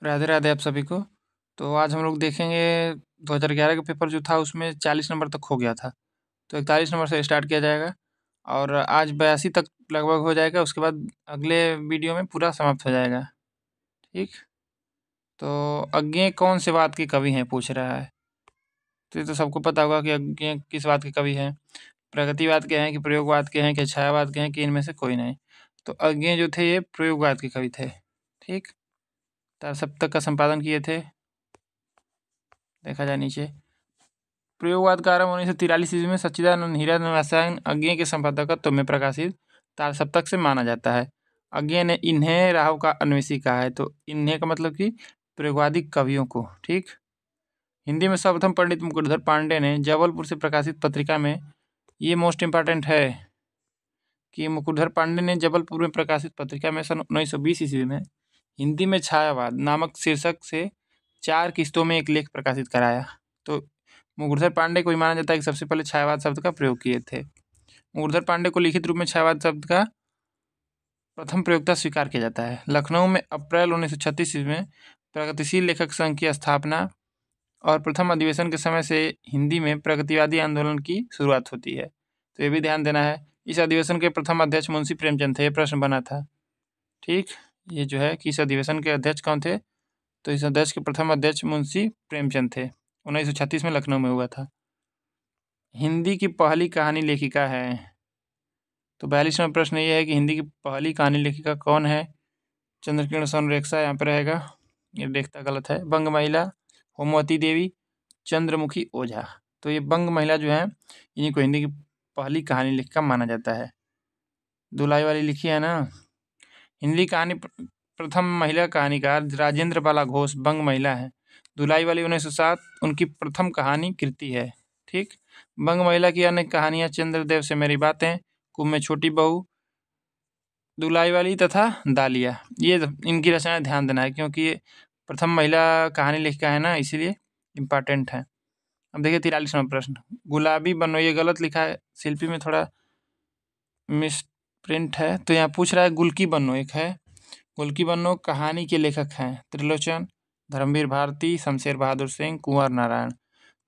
राधे राधे आप सभी को। तो आज हम लोग देखेंगे 2011 का पेपर जो था उसमें 40 नंबर तक हो गया था। तो 41 नंबर से स्टार्ट किया जाएगा और आज 82 तक लगभग हो जाएगा। उसके बाद अगले वीडियो में पूरा समाप्त हो जाएगा। ठीक। तो अज्ञेय कौन से बात के कवि हैं पूछ रहा है। तो ये तो सबको पता होगा कि अज्ञेय किस बात के कवि हैं। प्रगतिवाद के हैं कि प्रयोगवाद के हैं कि छायावाद के हैं कि इनमें से कोई नहीं। तो अज्ञेय जो थे ये प्रयोगवाद के कवि थे। ठीक। सप्तक का संपादन किए थे। देखा जाए नीचे। प्रयोगवाद का आरंभ 1943 ईस्वी में सच्चिदानंद हीरानंद रसायन अज्ञेय के संपादकत्व में प्रकाशित तारसप्तक से माना जाता है। अज्ञेय ने इन्हें राव का अन्वेषी कहा है। तो इन्हें का मतलब कि प्रयोगवादी कवियों को। ठीक। हिंदी में सर्वप्रथम पंडित मुकुटधर पांडे ने जबलपुर से प्रकाशित पत्रिका में, ये मोस्ट इम्पॉर्टेंट है कि मुकुटधर पांडे ने जबलपुर में प्रकाशित पत्रिका में सन 1920 ईस्वी में हिंदी में छायावाद नामक शीर्षक से 4 किस्तों में एक लेख प्रकाशित कराया। तो मुकुटधर पांडे को माना जाता है कि सबसे पहले छायावाद शब्द का प्रयोग किए थे। मुकुटधर पांडे को लिखित रूप में छायावाद शब्द का प्रथम प्रयोक्ता स्वीकार किया जाता है। लखनऊ में अप्रैल 1936 ईस्वी में प्रगतिशील लेखक संघ की स्थापना और प्रथम अधिवेशन के समय से हिंदी में प्रगतिवादी आंदोलन की शुरुआत होती है। तो ये भी ध्यान देना है। इस अधिवेशन के प्रथम अध्यक्ष मुंशी प्रेमचंद थे। ये प्रश्न बना था। ठीक। ये जो है कि इस अधिवेशन के अध्यक्ष कौन थे। तो इस अध्यक्ष के प्रथम अध्यक्ष मुंशी प्रेमचंद थे। 1936 में लखनऊ में हुआ था। हिंदी की पहली कहानी लेखिका है। तो 42वां प्रश्न ये है कि हिंदी की पहली कहानी लेखिका कौन है। चंद्रकिरण सौनरेखा यहाँ पर रहेगा। ये देखता गलत है। बंग महिला, होमवती देवी, चंद्रमुखी ओझा। तो ये बंग महिला जो है इन्हीं को हिंदी की पहली कहानी लेखिका माना जाता है। दुलाई वाली लिखी है ना। हिंदी कहानी प्रथम महिला कहानीकार राजेंद्र बाला घोष बंग महिला है। दुलाई वाली 1907 उनकी प्रथम कहानी कृति है। ठीक। बंग महिला की अन्य कहानियां चंद्रदेव से मेरी बातें, कुम में छोटी बहू, दुलाई वाली तथा दालिया, ये इनकी रचनाएं ध्यान देना है क्योंकि ये प्रथम महिला कहानी लेखिका है ना, इसीलिए इम्पॉर्टेंट है। अब देखिए 43वां प्रश्न। गुलाबी बनो, ये गलत लिखा है, शिल्पी में थोड़ा मिस प्रिंट है। तो यहाँ पूछ रहा है गुलकी बनो एक है। गुलकी बनो कहानी के लेखक हैं त्रिलोचन, धर्मवीर भारती, शमशेर बहादुर सिंह, कुंवर नारायण।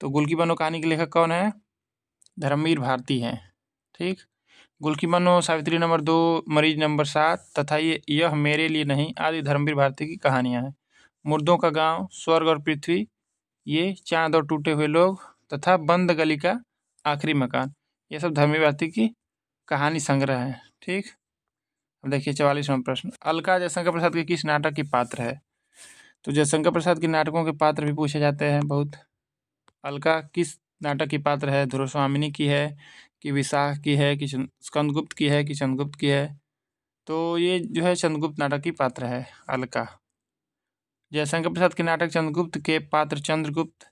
तो गुलकी बनो कहानी के लेखक कौन है। धर्मवीर भारती हैं। ठीक। गुलकी बनो, सावित्री नंबर 2, मरीज नंबर 7 तथा यह मेरे लिए नहीं आदि धर्मवीर भारती की कहानियां हैं। मुर्दों का गांव, स्वर्ग और पृथ्वी, ये चांद और टूटे हुए लोग तथा बंद गली का आखिरी मकान, ये सब धर्मवीर भारती की कहानी संग्रह है। ठीक। अब देखिए 44वां प्रश्न। अलका जयशंकर प्रसाद के किस नाटक की पात्र है। तो जयशंकर प्रसाद के नाटकों के पात्र भी पूछे जाते हैं बहुत। अलका किस नाटक की पात्र है। ध्रुव स्वामिनी की है कि विशाख की है कि स्कंदगुप्त की है कि चंद्रगुप्त की है। तो ये जो है चंद्रगुप्त नाटक की पात्र है अलका। जयशंकर प्रसाद के नाटक चंद्रगुप्त के पात्र चंद्रगुप्त।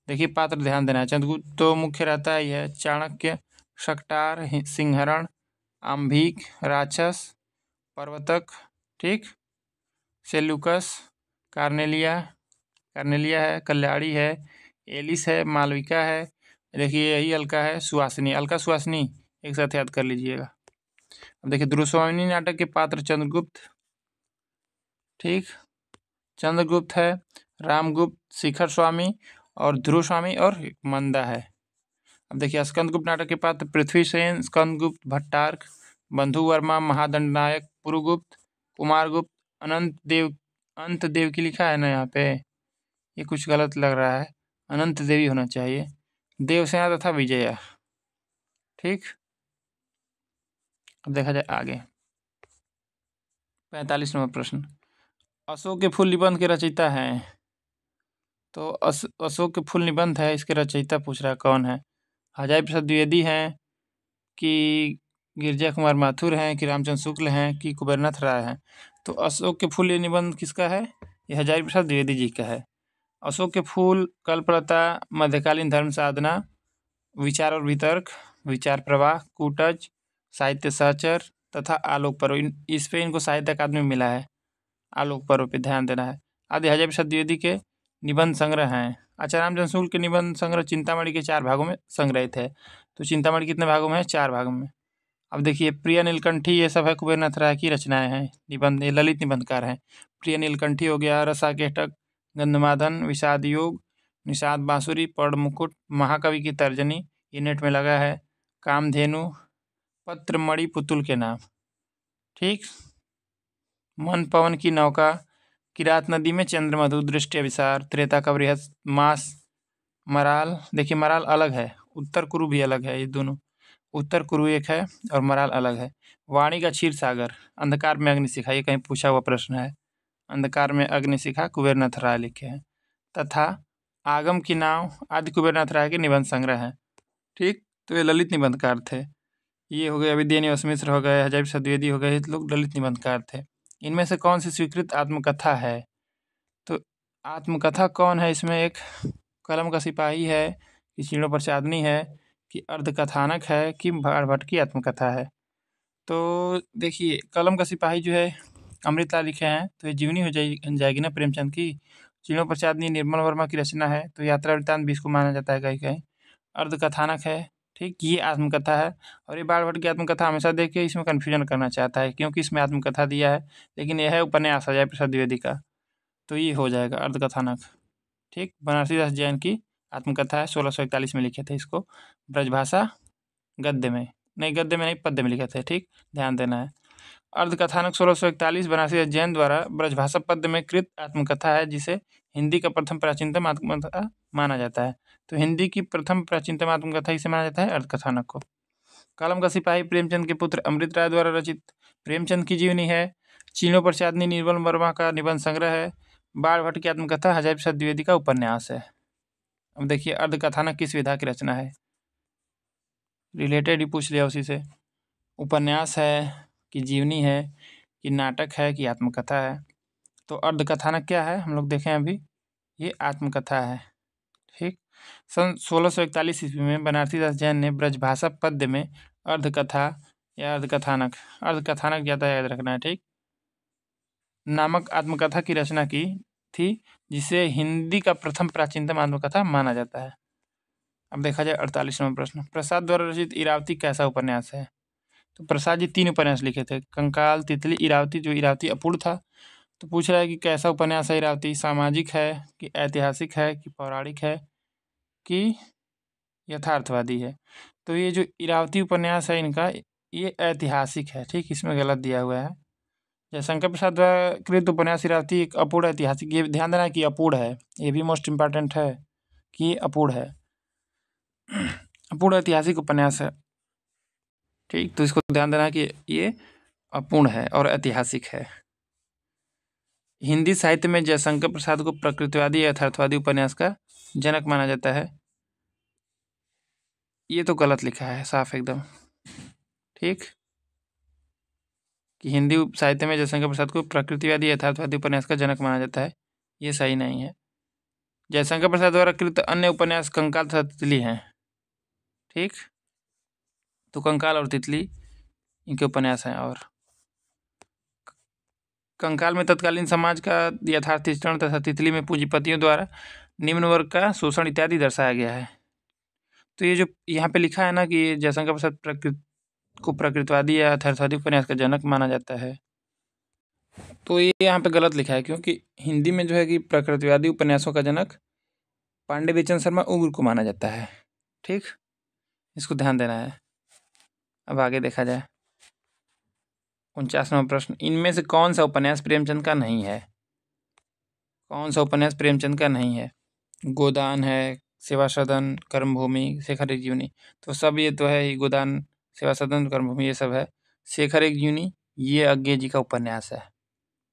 देखिए पात्र ध्यान देना है। चंद्रगुप्त तो मुख्य रहता ही है। चाणक्य, शकटार, सिंहरण, आम्भीक, राक्षस, पर्वतक। ठीक। सेल्यूकस, कार्नेलिया, कार्नेलिया है, कल्याणी है, एलिस है, मालविका है। देखिए यही अलका है, सुहासिनी, अलका सुहासिनी एक साथ याद कर लीजिएगा। अब देखिए ध्रुव स्वामिनी नाटक के पात्र चंद्रगुप्त। ठीक। चंद्रगुप्त है, रामगुप्त, शिखर स्वामी और ध्रुव स्वामी और मंदा है। अब देखिए स्कंदगुप्त नाटक के पात्र पृथ्वीसेन, स्कंदगुप्त, भट्टार्क, बंधु वर्मा, महादंडनायक, पुरुगुप्त, कुमारगुप्त, अनंत देव। अंत देव की लिखा है ना यहाँ पे, ये कुछ गलत लग रहा है, अनंत देवी होना चाहिए। देवसेना तथा विजया। ठीक। अब देखा जाए आगे 45वां प्रश्न। अशोक के फूल निबंध के रचयिता हैं। तो अशोक के फूल निबंध है, इसके रचयिता पूछ रहा है कौन है। हजारी प्रसाद द्विवेदी हैं कि गिरजा कुमार माथुर हैं कि रामचंद्र शुक्ल हैं कि कुबेरनाथ राय हैं। तो अशोक के फूल ये निबंध किसका है। ये हजारी प्रसाद द्विवेदी जी का है। अशोक के फूल कल्पलता, मध्यकालीन धर्म साधना, विचार और वितर्क, विचार प्रवाह, कूटज, साहित्य सहचर तथा आलोक पर्व, इस पे इनको साहित्य अकादमी मिला है। आलोक पर्व पे ध्यान देना है। आदि हजारी प्रसाद द्विवेदी के निबंध संग्रह हैं। अच्छा, रामचंद्र शुक्ल के निबंध संग्रह चिंतामणि के 4 भागों में संग्रहित है। तो चिंतामणि कितने भागों में है, 4 भागों में। अब देखिए प्रिय नीलकंठी, ये सब है कुबेरनाथ राय की रचनाएं हैं, निबंध, ये ललित निबंधकार हैं। प्रिय नीलकंठी हो गया, रसाकेटक, गंधमादन, विषाद योग, निषाद बांसुरी, पर्ण मुकुट, महाकवि की तर्जनी, ये नेट में लगा है, कामधेनु, पत्रमणि पुतुल के नाम। ठीक, मन पवन की नौका, किरात नदी में चंद्रमधु, दृष्टि अभिसार, त्रेता का बृहत मास, मराल। देखिए मराल अलग है, उत्तर कुरु भी अलग है, ये दोनों उत्तर कुरु एक है और मराल अलग है। वाणी का क्षीर सागर, अंधकार में अग्निशिखा, ये कहीं पूछा हुआ प्रश्न है, अंधकार में अग्निशिखा कुबेरनाथ राय लिखे हैं। तथा आगम की नाव आदि कुबेरनाथ राय के निबंध संग्रह है। ठीक, तो ये ललित निबंधकार थे। ये हो गए अभिदेव मिश्र हो गए, हजारी प्रसाद द्विवेदी हो गए, ये लोग ललित निबंधकार थे। इनमें से कौन सी स्वीकृत आत्मकथा है? तो आत्मकथा कौन है इसमें? एक कलम का सिपाही है, कि चीड़ों पर चांदनी है, कि अर्धकथानक है, कि बाणभट्ट की आत्मकथा है? तो देखिए कलम का सिपाही जो है अमृतलाल लिखे हैं, तो ये जीवनी हो जाएगी ना प्रेमचंद की। चीड़ों पर चांदनी निर्मल वर्मा की रचना है, तो यात्रा वृत्तांत भी इसको माना जाता है कहीं कहीं। अर्धकथानक है, ठीक, ये आत्मकथा है। और ये बाणभट्ट की आत्मकथा हमेशा देख के इसमें कन्फ्यूजन करना चाहता है, क्योंकि इसमें आत्मकथा दिया है लेकिन यह है उपन्यास हजारी प्रसाद द्विवेदी का, तो ये हो जाएगा अर्धकथानक। ठीक, बनारसी दास जैन की आत्मकथा है, 1641 में लिखे थे इसको, ब्रजभाषा गद्य में, नहीं गद्य में नहीं पद्य में लिखे थे। ठीक, ध्यान देना है। अर्धकथानक 1641 बनारसी दास जैन द्वारा ब्रजभाषा पद्य में कृत आत्मकथा है, जिसे हिंदी का प्रथम प्राचीनतम आत्मकथा माना जाता है। तो हिंदी की प्रथम प्राचीनतम आत्मकथा इसे माना जाता है अर्धकथानक को। कलम का सिपाही प्रेमचंद के पुत्र अमृत राय द्वारा रचित प्रेमचंद की जीवनी है। चीड़ों पर चांदनी निर्मल वर्मा का निबंध संग्रह है। बाणभट्ट की आत्मकथा हजारी प्रसाद द्विवेदी का उपन्यास है। अब देखिए अर्धकथानक किस विधा की रचना है, रिलेटेड ही पूछ लिया उसी से। उपन्यास है कि जीवनी है कि नाटक है कि आत्मकथा है? तो अर्धकथानक क्या है हम लोग देखें अभी, ये आत्मकथा है। ठीक, सन 1641 ईस्वी में बनारसी दास जैन ने ब्रजभाषा पद्य में अर्धकथा या अर्धकथानक ज़्यादा याद रखना है, ठीक, नामक आत्मकथा की रचना की थी, जिसे हिंदी का प्रथम प्राचीनतम आत्मकथा माना जाता है। अब देखा जाए 48वां प्रश्न, प्रसाद द्वारा रचित इरावती कैसा उपन्यास है? तो प्रसाद जी 3 उपन्यास लिखे थे, कंकाल, तितली, इरावती। जो इरावती अपूर्ण था, तो पूछ रहा है कि कैसा उपन्यास है इरावती, सामाजिक है कि ऐतिहासिक है कि पौराणिक है कि यथार्थवादी है? तो ये जो इरावती उपन्यास है इनका, ये ऐतिहासिक है। ठीक, इसमें गलत दिया हुआ है। जयशंकर प्रसाद द्वारा कृत उपन्यास इरावती एक अपूर्ण ऐतिहासिक, ये ध्यान देना कि अपूर्ण है, ये भी मोस्ट इम्पॉर्टेंट है कि अपूर्ण है, अपूर्ण ऐतिहासिक उपन्यास है। ठीक, तो इसको ध्यान देना कि ये अपूर्ण है और ऐतिहासिक है। हिंदी साहित्य में जयशंकर प्रसाद को प्रकृतिवादी या यथार्थवादी उपन्यास का जनक माना जाता है, ये तो गलत लिखा है साफ एकदम। ठीक, कि हिंदी साहित्य में जयशंकर प्रसाद को प्रकृतिवादी यथार्थवादी उपन्यास का जनक माना जाता है, ये सही नहीं है। जयशंकर प्रसाद द्वारा कृत अन्य उपन्यास कंकाल तथा तितली हैं। ठीक, तो कंकाल और तितली इनके उपन्यास हैं। और कंकाल में तत्कालीन समाज का यथार्थ चित्रण तथा तितली में पूंजीपतियों द्वारा निम्न वर्ग का शोषण इत्यादि दर्शाया गया है। तो ये जो यहाँ पे लिखा है ना कि जयशंकर प्रसाद को प्रकृतिवादी या यथार्थवादी उपन्यास का जनक माना जाता है, तो ये यहाँ पे गलत लिखा है, क्योंकि हिंदी में जो है कि प्रकृतिवादी उपन्यासों का जनक पांडे बेचन शर्मा उग्र को माना जाता है। ठीक, इसको ध्यान देना है। अब आगे देखा जाए 49वां प्रश्न, इनमें से कौन सा उपन्यास प्रेमचंद का नहीं है? कौन सा उपन्यास प्रेमचंद का नहीं है? गोदान है, सेवा सदन, कर्मभूमि, शेखर एक जीवनी। तो सब ये तो है ही, गोदान, सेवा सदन, कर्मभूमि ये सब है। शेखर एक जीवनी ये अज्ञे जी का उपन्यास है।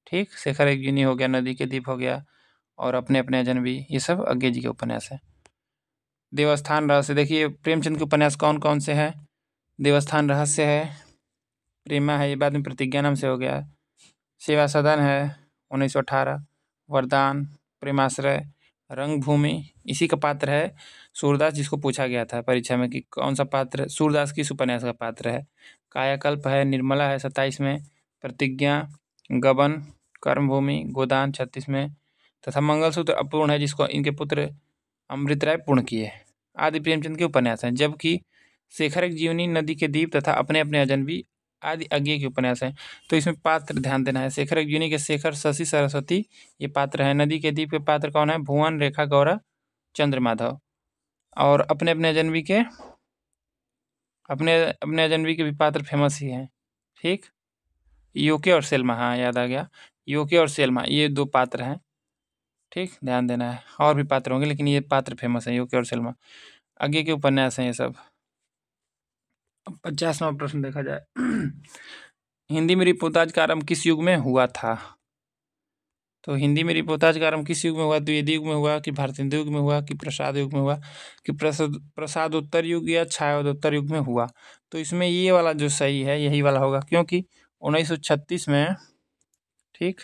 ठीक, शेखर एक जीवनी हो गया, नदी के दीप हो गया, और अपने अपने अजनबी, ये सब अज्ञे जी के उपन्यास है। देवस्थान रहस्य, देखिए प्रेमचंद के उपन्यास कौन कौन से हैं? देवस्थान रहस्य है, प्रेमा है, ये बाद में प्रतिज्ञा नाम से हो गया, सेवा सदन है 1918, वरदान, प्रेमाश्रय, रंगभूमि, इसी का पात्र है सूरदास, जिसको पूछा गया था परीक्षा में कि कौन सा पात्र सूरदास किस उपन्यास का पात्र है। कायाकल्प है, निर्मला है 27 में, प्रतिज्ञा, गबन, कर्मभूमि, गोदान 36 में, तथा मंगलसूत्र अपूर्ण है, जिसको इनके पुत्र अमृत राय पूर्ण किए। आदि प्रेमचंद के उपन्यास हैं, जबकि शेखर एक जीवनी, नदी के दीप तथा अपने अपने अजनबी आदि आगे के उपन्यास हैं। तो इसमें पात्र ध्यान देना है। शेखर यूनि के शेखर, शशि, सरस्वती ये पात्र हैं। नदी के द्वीप के पात्र कौन है? भुवन, रेखा, गौरा, चंद्रमाधव। और अपने अपने अजनबी के भी पात्र फेमस ही हैं। ठीक, यूके और सेल्मा, हाँ याद आ गया, यूके और सेल्मा ये 2 पात्र हैं। ठीक, ध्यान देना है। और भी पात्र होंगे लेकिन ये पात्र फेमस हैं, यूके और सेल्मा। आगे के उपन्यास हैं ये सब। 50वां प्रश्न देखा जाए। हिंदी में रिपोर्ताज का आरंभ किस युग में हुआ था? तो हिंदी में रिपोर्ताज का आरंभ किस युग में हुआ? द्विवेदी युग में हुआ कि भारतेंदु युग में हुआ कि प्रसाद युग में हुआ कि प्रसादोत्तर युग या छायावदोत्तर युग में हुआ? तो इसमें ये वाला जो सही है यही वाला होगा, क्योंकि 1936 में, ठीक,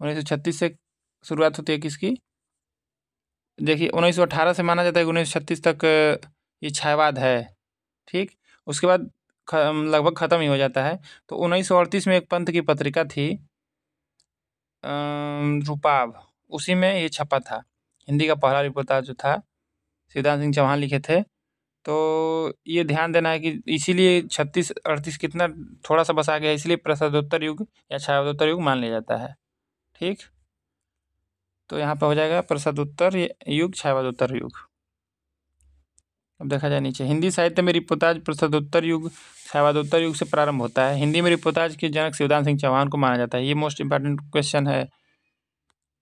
1936 से शुरुआत होती है किसकी? देखिए 1918 से माना जाता है कि 1936 तक ये छायावाद है। ठीक, उसके बाद लगभग ख़त्म ही हो जाता है। तो 1938 में एक पंथ की पत्रिका थी रूपाब, उसी में ये छपा था। हिंदी का पहला रिपोर्टाज जो था शिवदान सिंह चौहान लिखे थे। तो ये ध्यान देना है कि इसीलिए 36-38 कितना थोड़ा सा बसा गया, इसलिए प्रसादोत्तर युग या छायावदोत्तर युग मान लिया जाता है। ठीक, तो यहाँ पर हो जाएगा प्रसादोत्तर युग, छायावदोत्तर युग। अब देखा जाए नीचे, हिंदी साहित्य में रिपोर्ताज प्रसादोत्तर युग, छायावदोत्तर युग से प्रारंभ होता है। हिंदी में रिपोर्ताज के जनक शिवदान सिंह चौहान को माना जाता है। ये मोस्ट इंपॉर्टेंट क्वेश्चन है।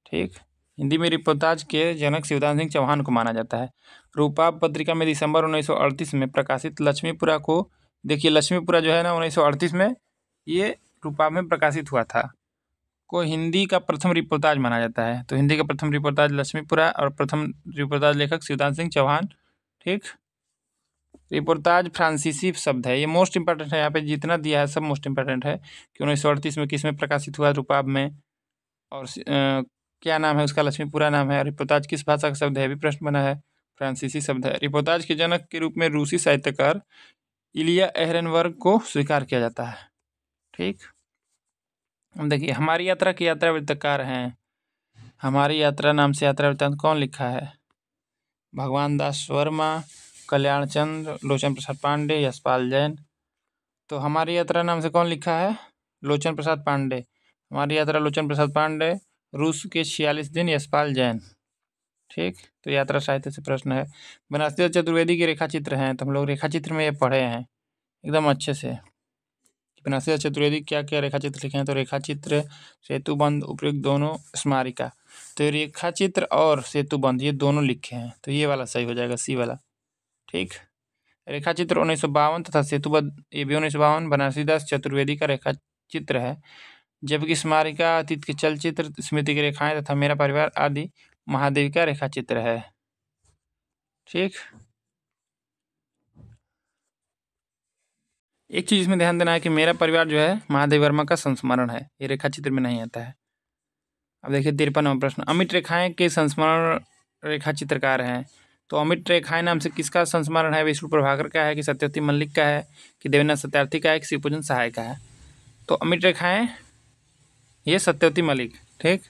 ठीक, हिंदी में रिपोर्ताज के जनक शिवदान सिंह चौहान को माना जाता है। रूपाब पत्रिका में दिसंबर 1938 में प्रकाशित लक्ष्मीपुरा को, देखिए लक्ष्मीपुरा जो है ना 1938 में ये रूपाब में प्रकाशित हुआ था, को हिंदी का प्रथम रिपोर्ताज माना जाता है। तो हिंदी का प्रथम रिपोर्ताज लक्ष्मीपुरा और प्रथम रिपोर्ताज लेखक शिवदान सिंह चौहान। ठीक, रिपोर्ताज फ्रांसीसी शब्द है, ये मोस्ट इंपॉर्टेंट है। यहाँ पे जितना दिया है सब मोस्ट इंपॉर्टेंट है कि 1938 में किस में प्रकाशित हुआ? रूपाब में। और क्या नाम है उसका? लक्ष्मीपुरा नाम है। रिपोर्ताज किस भाषा का शब्द है? भी प्रश्न बना है, फ्रांसीसी शब्द है। रिपोर्ताज के जनक के रूप में रूसी साहित्यकार इलिया एहरनबर्ग को स्वीकार किया जाता है। ठीक, अब देखिए हमारी यात्रा की यात्रा वृत्तकार हैं। हमारी यात्रा नाम से यात्रा वृत्तांत कौन लिखा है? भगवान दास वर्मा, कल्याण चंद्र, लोचन प्रसाद पांडे, यशपाल जैन। तो हमारी यात्रा नाम से कौन लिखा है? लोचन प्रसाद पांडे। हमारी यात्रा लोचन प्रसाद पांडे। रूस के 46 दिन, यशपाल जैन। ठीक, तो यात्रा साहित्य से प्रश्न है। बनारसी चतुर्वेदी के रेखा चित्र हैं, तो हम लोग रेखा चित्र में ये पढ़े हैं एकदम अच्छे से। बनारसी चतुर्वेदी क्या क्या रेखा चित्र लिखे हैं? तो रेखा चित्र, सेतुबंध, उपयुक्त दोनों, स्मारिका। तो रेखा चित्र और सेतुबंध ये दोनों लिखे हैं, तो ये वाला सही हो जाएगा, सी वाला। ठीक, रेखा चित्र 1952 तथा सेतुबंध ये भी 1952 बनारसीदास चतुर्वेदी का रेखा चित्र है। जबकि स्मारिका अतीत के चलचित्र, स्मृति की रेखाएं तथा मेरा परिवार आदि महादेवी का रेखा चित्र है। ठीक, एक चीज इसमें ध्यान देना है कि मेरा परिवार जो है महादेव वर्मा का संस्मरण है, ये रेखा चित्र में नहीं आता है। अब देखिए 53वां प्रश्न, अमिट रेखाएं के संस्मरण रेखा चित्रकार हैं। तो अमिट रेखाएं नाम से किसका संस्मरण है? विष्णु प्रभाकर का है कि सत्यवती मल्लिक का है कि देवेंद्र सत्यार्थी का है कि शिवपूजन सहाय का है? तो अमिट रेखाएं ये सत्यवती मल्लिक। ठीक,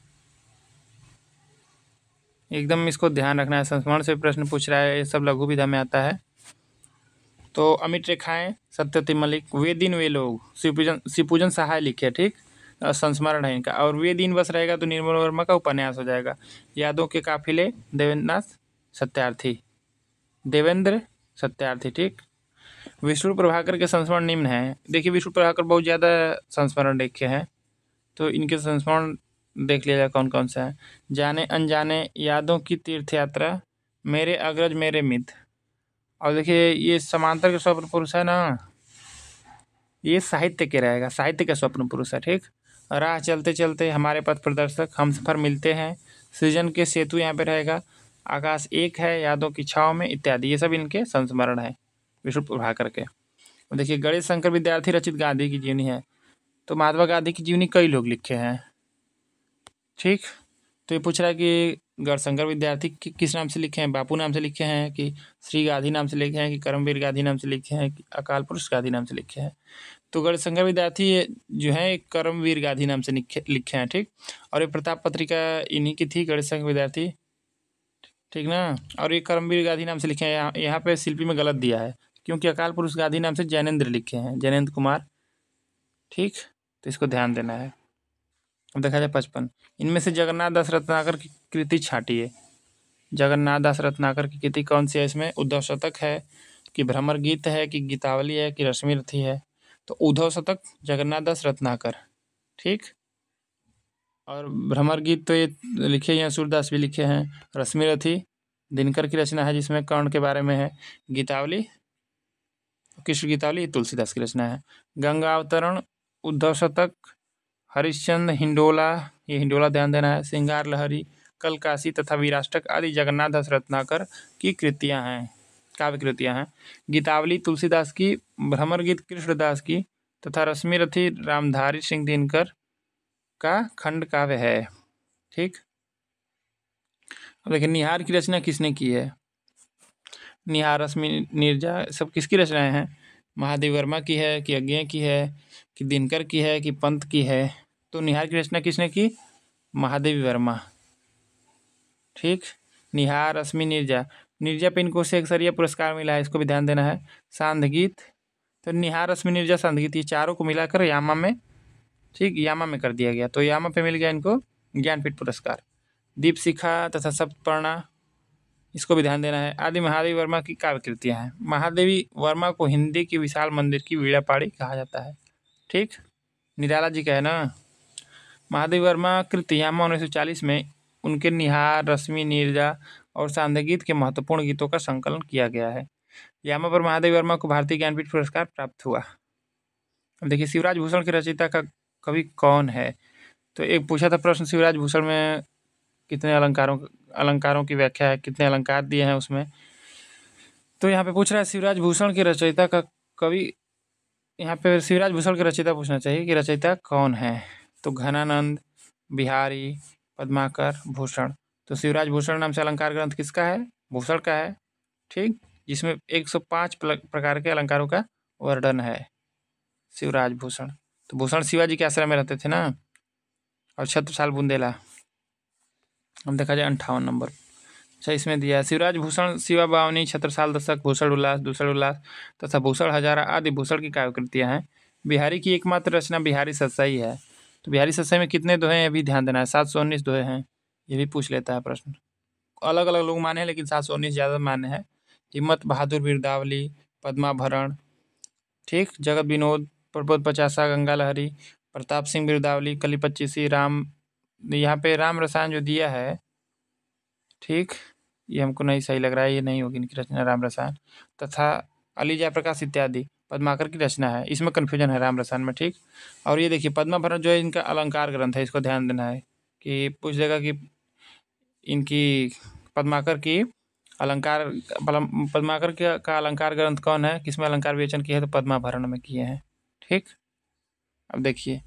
एकदम इसको ध्यान रखना है, संस्मरण से प्रश्न पूछ रहा है, ये सब लघु विधा में आता है। तो अमिट रेखाएं सत्यवती मल्लिक, वे दिन वे लोग, शिवपूजन सहाय लिखे। ठीक, संस्मरण है इनका। और वे दिन बस रहेगा तो निर्मल वर्मा का उपन्यास हो जाएगा। यादों के काफिले, देवेंद्र सत्यार्थी। ठीक, विष्णु प्रभाकर के संस्मरण निम्न है। देखिए विष्णु प्रभाकर बहुत ज़्यादा संस्मरण लिखे हैं, तो इनके संस्मरण देख लिया जाए कौन कौन सा है। जाने अनजाने, यादों की तीर्थ यात्रा, मेरे अग्रज मेरे मित्र। और देखिए ये समांतर के स्वप्न पुरुष है ना, ये साहित्य के रहेगा, साहित्य का स्वप्न पुरुष है। ठीक, राह चलते चलते, हमारे पथ प्रदर्शक, हम सफर मिलते हैं, सृजन के सेतु यहाँ पे रहेगा, आकाश एक है, यादों की छाव में इत्यादि, ये सब इनके संस्मरण है विष्णु प्रभाकर के। देखिए गणेश शंकर विद्यार्थी रचित गांधी की जीवनी है। तो महात्मा गांधी की जीवनी कई लोग लिखे हैं। ठीक, तो ये पूछ रहा है कि गणशंकर विद्यार्थी किस नाम से लिखे हैं? बापू नाम से लिखे हैं कि श्री गांधी नाम से लिखे हैं कि करमवीर गांधी नाम से लिखे हैं कि अकाल पुरुष गांधी नाम से लिखे हैं? तो गणशंकर विद्यार्थी जो है करमवीर गांधी नाम से लिखे हैं। ठीक, और ये प्रताप पत्रिका इन्हीं की थी, गणशंकर विद्यार्थी। ठीक ना, और ये करमवीर गांधी नाम से लिखे हैं। यहाँ पे शिल्पी में गलत दिया है, क्योंकि अकाल पुरुष गांधी नाम से जैनेन्द्र लिखे हैं, जैनेन्द्र कुमार। ठीक, तो इसको ध्यान देना है। अब देखा जाए 55, इनमें से जगन्नाथ दास रत्नाकर की कृति छांटिए। जगन्नाथ दास रत्नाकर की कृति कौन सी है? इसमें उद्धव शतक है कि भ्रमर गीत है कि गीतावली है कि रश्मिरथी है? तो उद्धव शतक, जगन्नाथ दास रत्नाकर, ठीक। और भ्रमर गीत तो ये लिखे हैं, सूरदास भी लिखे हैं। रश्मिरथी दिनकर की रचना है जिसमें कर्ण के बारे में है। गीतावली, कृष्ण गीतावली, तुलसीदास की रचना है। गंगा अवतरण, उद्धव शतक, हरिश्चंद्र, हिंडोला, ये हिंडोला ध्यान देना है। श्रृंगार लहरी, कलकासी तथा वीराष्टक आदि जगन्नाथ दास रत्नाकर की कृतियां हैं, काव्य कृतियां हैं। गीतावली तुलसीदास की, भ्रमर गीत कृष्णदास की तथा रश्मिरथी रामधारी सिंह दिनकर का खंड काव्य है, ठीक। अब देखिए निहार की रचना किसने की है? निहार, रश्मि, नीरजा, सब किसकी रचनाएं हैं? महादेव वर्मा की है कि अज्ञेय की है कि दिनकर की है कि पंत की है? तो निहार की रचना किसने की? महादेवी वर्मा, ठीक। निहार, रश्मि, नीरजा, नीरजा पे इनको शेखसरिया पुरस्कार मिला है, इसको भी ध्यान देना है। सांध्य तो निहार, रश्मि, नीरजा, सांध्य ये चारों को मिलाकर यामा में, ठीक, यामा में कर दिया गया, तो यामा पे मिल गया इनको ज्ञानपीठ पुरस्कार। दीपशिखा तथा सप्तपर्णा, इसको भी ध्यान देना है। आदि महादेवी वर्मा की काव्य कृतियाँ हैं। महादेवी वर्मा को हिंदी की विशाल मंदिर की वीणा पाड़ी कहा जाता है, ठीक। निराला जी का है ना। महादेवी वर्मा कृति यामा 1940 में उनके निहार, रश्मि, नीरजा और सांध्य के महत्वपूर्ण गीतों का संकलन किया गया है। यामा पर महादेवी वर्मा को भारतीय ज्ञानपीठ पुरस्कार प्राप्त हुआ। अब देखिए शिवराज भूषण के रचयिता का कवि कौन है? तो एक पूछा था प्रश्न, शिवराज भूषण में कितने अलंकारों की व्याख्या है, कितने अलंकार दिए हैं उसमें। तो यहाँ पे पूछ रहा है शिवराज भूषण के रचयिता का कवि, यहाँ पे शिवराज भूषण के रचयिता पूछना चाहिए कि रचयिता कौन है। तो घनानंद, बिहारी, पद्माकर, भूषण। तो शिवराज भूषण नाम से अलंकार ग्रंथ किसका है? भूषण का है, ठीक। जिसमें 105 प्रकार के अलंकारों का वर्णन है, शिवराज भूषण। तो भूषण शिवाजी के आश्रम में रहते थे ना, और छत्रसाल बुंदेला। हम देखा जाए 58 नंबर, अच्छा इसमें दिया है शिवराज भूषण शिवा बावनी, छत्रसाल दशक, भूषण उल्लास, दूसर उल्लास तथा भूषण हजारा आदि भूषण की काव्य कृतियाँ हैं। बिहारी की एकमात्र रचना बिहारी सतसाई है। तो बिहारी सतसाई में कितने दोहे हैं ये भी ध्यान देना है। 719 दोहे हैं, ये भी पूछ लेता है प्रश्न। अलग अलग लोग माने हैं लेकिन 719 ज़्यादा मान्य है। हिम्मत बहादुर बिरदावली, पद्माभरण, ठीक। जगत विनोद, प्रबोध पचासा, गंगा लहरी, प्रताप सिंह बिरदावली, कली पच्चीसी, राम, यहाँ पे राम रसायन जो दिया है, ठीक, ये हमको नहीं सही लग रहा है, ये नहीं होगी इनकी रचना राम रसायन, तथा अली जयप्रकाश इत्यादि पद्माकर की रचना है। इसमें कन्फ्यूजन है राम रसायन में, ठीक। और ये देखिए पद्माभरण जो है इनका अलंकार ग्रंथ है, इसको ध्यान देना है कि पूछ देगा कि इनकी पद्माकर की अलंकार, पद्माकर का अलंकार ग्रंथ कौन है, किसमें अलंकार विवेचन किया है? तो पद्माभरण में किए हैं, ठीक। अब देखिए